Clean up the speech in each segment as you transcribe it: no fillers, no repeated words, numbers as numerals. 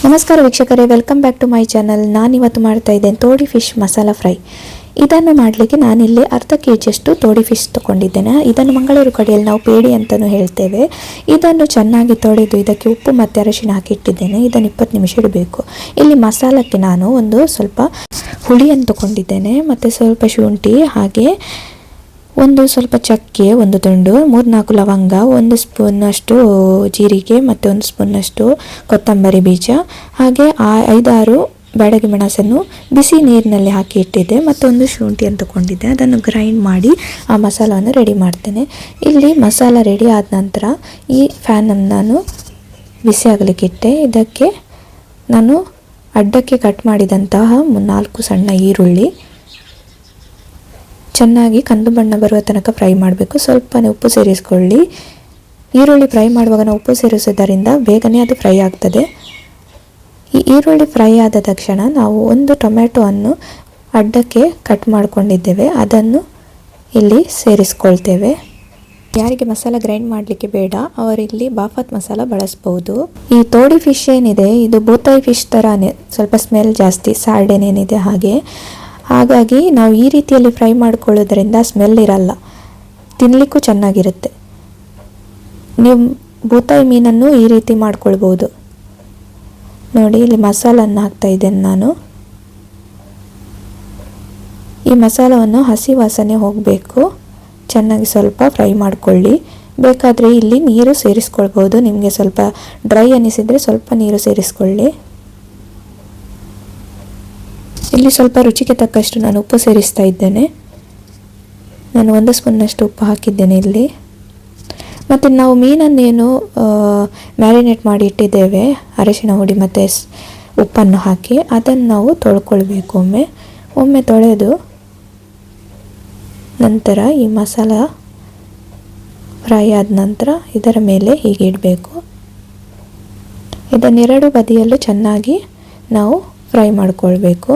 ನಮಸ್ಕಾರ ವೀಕ್ಷಕರೇ, welcome back to my channel. ನಾನಿವತ್ತು ಮಾಡ್ತಾ ಇದ್ದೇನೆ ತೋಡಿ ಫಿಶ್ ಮಸಾಲ ಫ್ರೈ. ಇದನ್ನು ಮಾಡಲಿಕ್ಕೆ ನಾನಿಲ್ಲಿ ಅರ್ಧ ಕೆಜಿಯಷ್ಟು ತೋಡಿ ಫಿಶ್ ತೊಗೊಂಡಿದ್ದೇನೆ. ಇದನ್ನು ಮಂಗಳೂರು ಕಡೆಯಲ್ಲಿ ನಾವು ಪೇಡಿ ಅಂತಲೂ ಹೇಳ್ತೇವೆ. ಇದನ್ನು ಚೆನ್ನಾಗಿ ತೊಳೆದು ಇದಕ್ಕೆ ಉಪ್ಪು ಮತ್ತು ಅರಿಶಿನ ಹಾಕಿಟ್ಟಿದ್ದೇನೆ. ಇದನ್ನು 20 ನಿಮಿಷ ಇಡಬೇಕು. ಇಲ್ಲಿ ಮಸಾಲಕ್ಕೆ ನಾನು ಒಂದು ಸ್ವಲ್ಪ ಹುಳಿಯನ್ನು ತೊಗೊಂಡಿದ್ದೇನೆ ಮತ್ತು ಸ್ವಲ್ಪ ಶುಂಠಿ, ಹಾಗೆ ಒಂದು ಸ್ವಲ್ಪ ಚಕ್ಕೆ, ಒಂದು ತುಂಡು, 3-4 ಲವಂಗ, 1 ಸ್ಪೂನಷ್ಟು ಜೀರಿಗೆ ಮತ್ತು 1 ಸ್ಪೂನಷ್ಟು ಕೊತ್ತಂಬರಿ ಬೀಜ, ಹಾಗೆ 5-6 ಬ್ಯಾಡಗಿ ಮೆಣಸನ್ನು ಬಿಸಿ ನೀರಿನಲ್ಲಿ ಹಾಕಿ ಇಟ್ಟಿದ್ದೆ. ಮತ್ತೊಂದು ಶುಂಠಿಯನ್ನು ತಗೊಂಡಿದ್ದೆ. ಅದನ್ನು ಗ್ರೈಂಡ್ ಮಾಡಿ ಆ ಮಸಾಲವನ್ನು ರೆಡಿ ಮಾಡ್ತೇನೆ. ಇಲ್ಲಿ ಮಸಾಲ ರೆಡಿ ಆದ ನಂತರ ಈ ಫ್ಯಾನನ್ನು ನಾನು ಬಿಸಿ ಆಗಲಿಕ್ಕೆ ಇಟ್ಟೆ. ಇದಕ್ಕೆ ನಾನು ಅಡ್ಡಕ್ಕೆ ಕಟ್ ಮಾಡಿದಂತಹ 4 ಸಣ್ಣ ಈರುಳ್ಳಿ ಚೆನ್ನಾಗಿ ಕಂದು ಬಣ್ಣ ಬರುವ ತನಕ ಫ್ರೈ ಮಾಡಬೇಕು. ಸ್ವಲ್ಪನೇ ಉಪ್ಪು ಸೇರಿಸ್ಕೊಳ್ಳಿ. ಈರುಳ್ಳಿ ಫ್ರೈ ಮಾಡುವಾಗ ನಾವು ಉಪ್ಪು ಸೇರಿಸೋದರಿಂದ ಬೇಗನೆ ಅದು ಫ್ರೈ ಆಗ್ತದೆ. ಈ ಈರುಳ್ಳಿ ಫ್ರೈ ಆದ ತಕ್ಷಣ ನಾವು ಒಂದು ಟೊಮೆಟೊ ಅನ್ನು ಅಡ್ಡಕ್ಕೆ ಕಟ್ ಮಾಡಿಕೊಂಡಿದ್ದೇವೆ, ಅದನ್ನು ಇಲ್ಲಿ ಸೇರಿಸ್ಕೊಳ್ತೇವೆ. ಯಾರಿಗೆ ಮಸಾಲ ಗ್ರೈಂಡ್ ಮಾಡಲಿಕ್ಕೆ ಬೇಡ ಅವರಿಲ್ಲಿ ಬಾಫತ್ ಮಸಾಲ ಬಳಸ್ಬೋದು. ಈ ತೋಡಿ ಫಿಶ್ ಏನಿದೆ ಇದು ಬೂತಾಯಿ ಫಿಶ್ ಥರನೇ, ಸ್ವಲ್ಪ ಸ್ಮೆಲ್ ಜಾಸ್ತಿ, ಸಾರ್ಡೆನ್ ಏನಿದೆ ಹಾಗೆ. ಹಾಗಾಗಿ ನಾವು ಈ ರೀತಿಯಲ್ಲಿ ಫ್ರೈ ಮಾಡ್ಕೊಳ್ಳೋದ್ರಿಂದ ಸ್ಮೆಲ್ ಇರಲ್ಲ, ತಿನ್ನಲಿಕ್ಕೂ ಚೆನ್ನಾಗಿರುತ್ತೆ. ನೀವು ಬೂತಾಯಿ ಮೀನನ್ನು ಈ ರೀತಿ ಮಾಡ್ಕೊಳ್ಬೋದು. ನೋಡಿ, ಇಲ್ಲಿ ಮಸಾಲನ್ನು ಹಾಕ್ತಾ ಇದ್ದೇನೆ ನಾನು. ಈ ಮಸಾಲವನ್ನು ಹಸಿ ವಾಸನೆ ಹೋಗಬೇಕು, ಚೆನ್ನಾಗಿ ಸ್ವಲ್ಪ ಫ್ರೈ ಮಾಡಿಕೊಳ್ಳಿ. ಬೇಕಾದರೆ ಇಲ್ಲಿ ನೀರು ಸೇರಿಸ್ಕೊಳ್ಬೋದು. ನಿಮಗೆ ಸ್ವಲ್ಪ ಡ್ರೈ ಅನ್ನಿಸಿದರೆ ಸ್ವಲ್ಪ ನೀರು ಸೇರಿಸ್ಕೊಳ್ಳಿ. ಇಲ್ಲಿ ಸ್ವಲ್ಪ ರುಚಿಗೆ ತಕ್ಕಷ್ಟು ನಾನು ಉಪ್ಪು ಸೇರಿಸ್ತಾ ಇದ್ದೇನೆ. ನಾನು 1 ಸ್ಪೂನ್ನಷ್ಟು ಉಪ್ಪು ಹಾಕಿದ್ದೇನೆ ಇಲ್ಲಿ. ಮತ್ತು ನಾವು ಮೀನನ್ನೇನು ಮ್ಯಾರಿನೇಟ್ ಮಾಡಿ ಇಟ್ಟಿದ್ದೇವೆ ಅರಿಶಿನ ಹುಡಿ ಮತ್ತು ಉಪ್ಪನ್ನು ಹಾಕಿ, ಅದನ್ನು ನಾವು ತೊಳ್ಕೊಳ್ಬೇಕು. ಒಮ್ಮೆ ತೊಳೆದು ನಂತರ ಈ ಮಸಾಲ ಫ್ರೈ ಆದ ನಂತರ ಇದರ ಮೇಲೆ ಹೀಗೆ ಇಡಬೇಕು. ಇದನ್ನು 2 ಬದಿಯಲ್ಲೂ ಚೆನ್ನಾಗಿ ನಾವು ಫ್ರೈ ಮಾಡಿಕೊಳ್ಬೇಕು.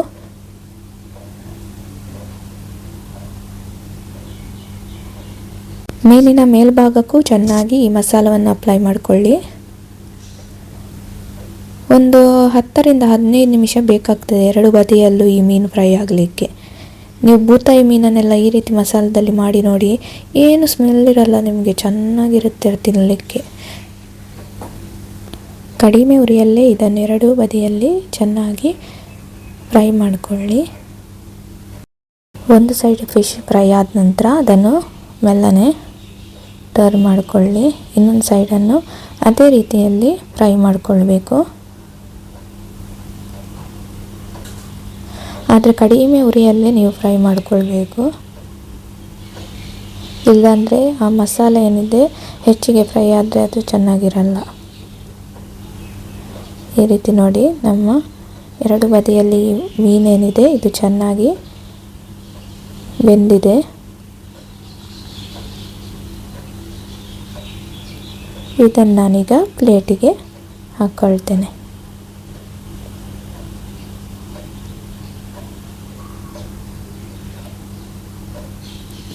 ಮೀನಿನ ಮೇಲ್ಭಾಗಕ್ಕೂ ಚೆನ್ನಾಗಿ ಈ ಮಸಾಲವನ್ನು ಅಪ್ಲೈ ಮಾಡಿಕೊಳ್ಳಿ. ಒಂದು 10-15 ನಿಮಿಷ ಬೇಕಾಗ್ತದೆ 2 ಬದಿಯಲ್ಲೂ ಈ ಮೀನು ಫ್ರೈ ಆಗಲಿಕ್ಕೆ. ನೀವು ಬೂತಾಯಿ ಮೀನನ್ನೆಲ್ಲ ಈ ರೀತಿ ಮಸಾಲದಲ್ಲಿ ಮಾಡಿ ನೋಡಿ, ಏನು ಸ್ಮೆಲ್ ಇರಲ್ಲ, ನಿಮಗೆ ಚೆನ್ನಾಗಿರುತ್ತೆ ತಿನ್ನಲಿಕ್ಕೆ. ಕಡಿಮೆ ಉರಿಯಲ್ಲೇ ಇದನ್ನು 2 ಬದಿಯಲ್ಲಿ ಚೆನ್ನಾಗಿ ಫ್ರೈ ಮಾಡಿಕೊಳ್ಳಿ. ಒಂದು ಸೈಡ್ ಫಿಶ್ ಫ್ರೈ ಆದ ನಂತರ ಅದನ್ನು ಮೆಲ್ಲನೆ ಟರ್ನ್ ಮಾಡಿಕೊಳ್ಳಿ. ಇನ್ನೊಂದು ಸೈಡನ್ನು ಅದೇ ರೀತಿಯಲ್ಲಿ ಫ್ರೈ ಮಾಡಿಕೊಳ್ಬೇಕು. ಆದರೆ ಕಡಿಮೆ ಉರಿಯಲ್ಲೇ ನೀವು ಫ್ರೈ ಮಾಡಿಕೊಳ್ಬೇಕು, ಇಲ್ಲಾಂದರೆ ಆ ಮಸಾಲೆ ಏನಿದೆ ಹೆಚ್ಚಿಗೆ ಫ್ರೈ ಆದರೆ ಅದು ಚೆನ್ನಾಗಿರಲ್ಲ. ಈ ರೀತಿ ನೋಡಿ, ನಮ್ಮ 2 ಬದಿಯಲ್ಲಿ ಮೀನೇನಿದೆ ಇದು ಚೆನ್ನಾಗಿ ಬೆಂದಿದೆ. ಇದನ್ನು ನಾನೀಗ ಪ್ಲೇಟಿಗೆ ಹಾಕ್ಕೊಳ್ತೇನೆ.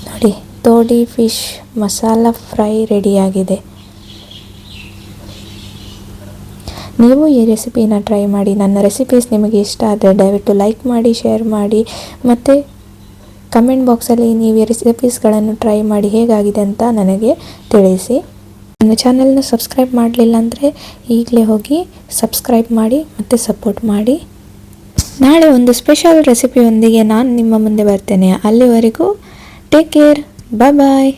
ನೋಡಿ, ತೋಡಿ ಫಿಶ್ ಮಸಾಲ ಫ್ರೈ ರೆಡಿಯಾಗಿದೆ. ನೀವು ಈ ರೆಸಿಪಿನ ಟ್ರೈ ಮಾಡಿ. ನನ್ನ ರೆಸಿಪೀಸ್ ನಿಮಗೆ ಇಷ್ಟ ಆದರೆ ದಯವಿಟ್ಟು ಲೈಕ್ ಮಾಡಿ, ಶೇರ್ ಮಾಡಿ, ಮತ್ತು ಕಮೆಂಟ್ ಬಾಕ್ಸಲ್ಲಿ ನೀವು ಈ ರೆಸಿಪೀಸ್ಗಳನ್ನು ಟ್ರೈ ಮಾಡಿ ಹೇಗಾಗಿದೆ ಅಂತ ನನಗೆ ತಿಳಿಸಿ. ನನ್ನ ಚಾನಲ್ನ ಸಬ್ಸ್ಕ್ರೈಬ್ ಮಾಡಲಿಲ್ಲ ಅಂದರೆ ಈಗಲೇ ಹೋಗಿ ಸಬ್ಸ್ಕ್ರೈಬ್ ಮಾಡಿ ಮತ್ತು ಸಪೋರ್ಟ್ ಮಾಡಿ. ನಾಳೆ ಒಂದು ಸ್ಪೆಷಲ್ ರೆಸಿಪಿಯೊಂದಿಗೆ ನಾನು ನಿಮ್ಮ ಮುಂದೆ ಬರ್ತೇನೆ. ಅಲ್ಲಿವರೆಗೂ ಟೇಕ್ ಕೇರ್, ಬಾಯ್ ಬಾಯ್.